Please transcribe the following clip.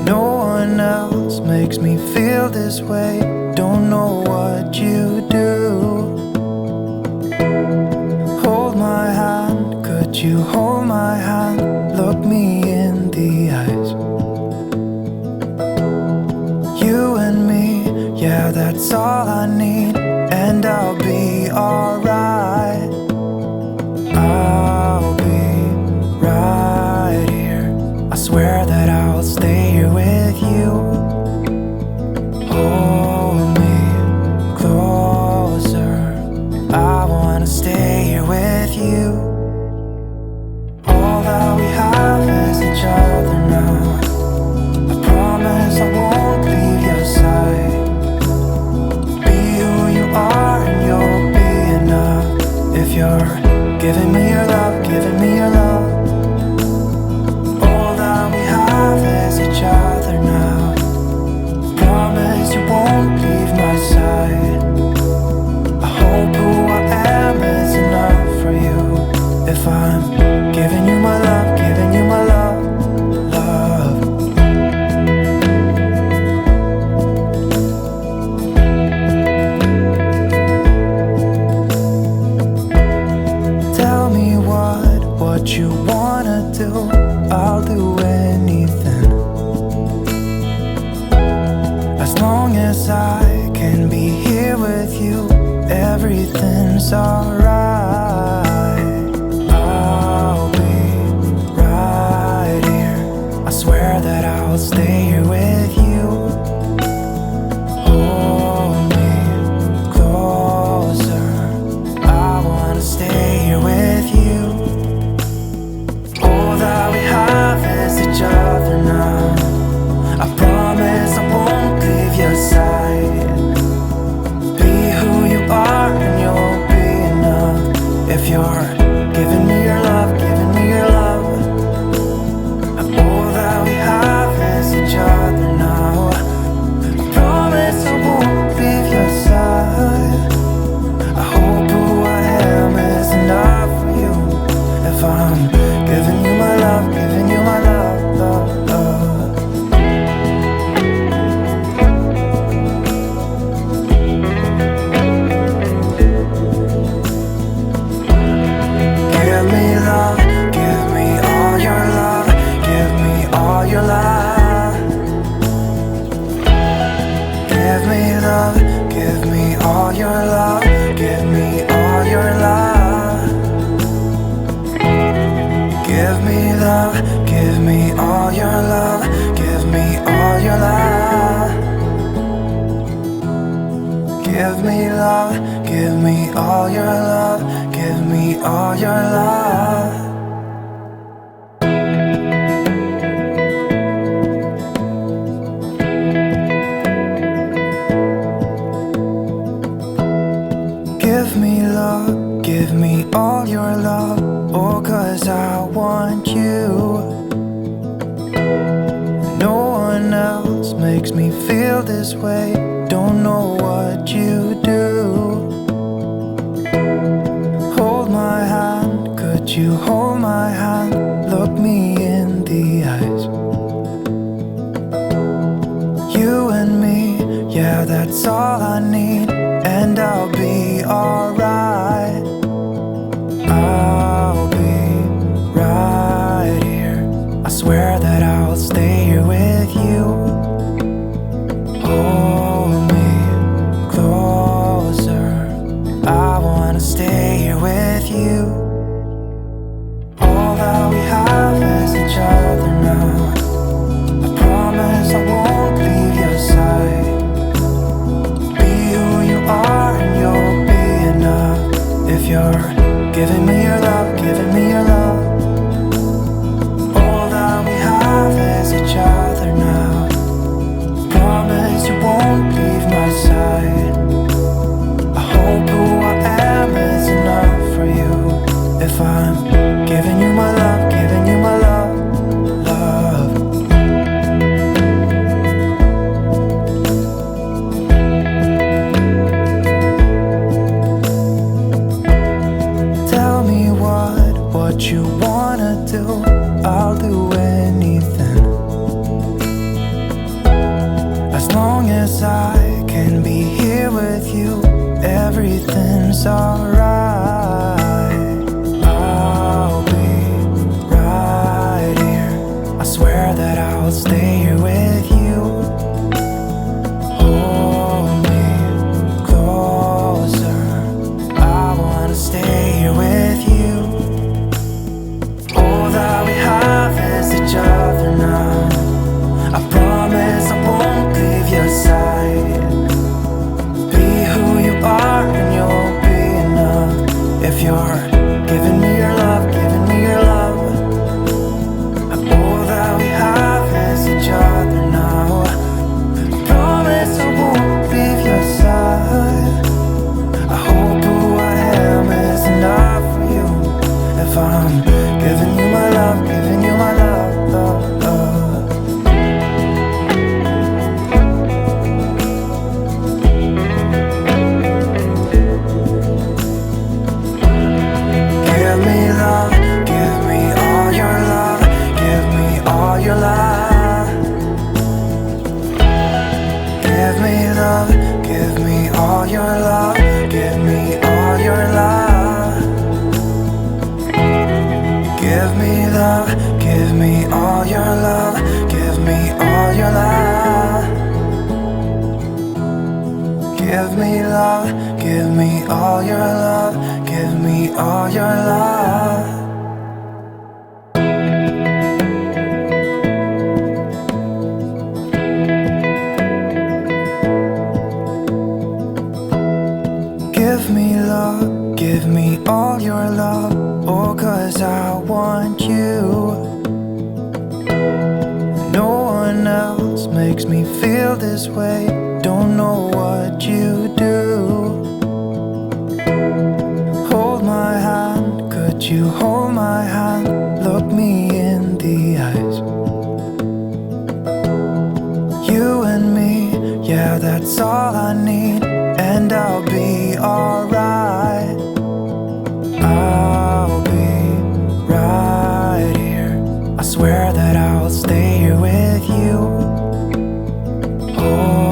No one else makes me feel this way. Don't know what you do. Hold my hand, could you hold my hand? Look me in the eyes. You and me, yeah, that's all I need. And I'll be alright. I'll be right here. I swear that I'll stay here with you. Hold me closer. I wanna stay here with you. All that we have is each other now. I promise I won't leave your side. Be who you are and you'll be enough. If you're giving me your love, giving me your love. All that we have is each other now. Promise you won't leave my side. I hope who I am is enough for you. If I'm giving you my love, giving you my love, love. Tell me what you wanna do. I'll do anything. As long as I can be here with you, everything's alright. I'll be right here. I swear that I'll stay here with you. Hold me closer. I wanna stay here with you. All that we have is each other now. I promise I won't leave your side. Be who you are and you'll be enough. If you're giving me your love, giving me your love. All that we have is each other now. I promise I won't leave your side. I hope who I am is enough for you. If I'm giving you my love, giving you my love, love, love. Give me love, give me all your love, give me all your love. Give me love, give me all your love, give me all your love. Give me love, give me all your love, give me all your love. Give me love, give me all your love, give me all your love. Give me love, give me all your love. Oh, 'cause I want you. No one else makes me feel this way. Don't know what you do. Hold my hand, could you hold my hand? Look me in the eyes. You and me, yeah, that's all I need. And I'll be alright. I'll be right here. I swear that I'll stay here with you. Hold me closer. I wanna stay here with you. All that we have is each other now. I promise I won't leave your side. Be who you are and you'll be enough. If you're giving me your love, giving me your love. All that we have is each other now. I'll do anything. As long as I can be here with you, everything's alright. I'll be right here. I swear that I'll stay here with you. Hold me closer. I wanna stay here with you. All that we have is each other now. I promise I won't leave your side. Be who you are and you'll be enough. If you're giving me your love, giving me your love. All that we have is each other now. I promise I won't leave your side. I hope who I am is enough for you. If I'm giving you my love, giving you my love, love, love. Give me love, give me all your love, give me all your love. Give me love, give me all your love, give me all your love. Give me love, give me all your love, give me all your love. Give me love, give me all your love, give me all your love. Give me love, give me all your love. Oh, 'cause I want you. No one else makes me feel this way. Don't know what you do. Hold my hand, could you hold my hand? Look me in the eyes. You and me, yeah, that's all I need. And I'll be alright. I'll be right here. I swear that I'll stay here with you. Oh,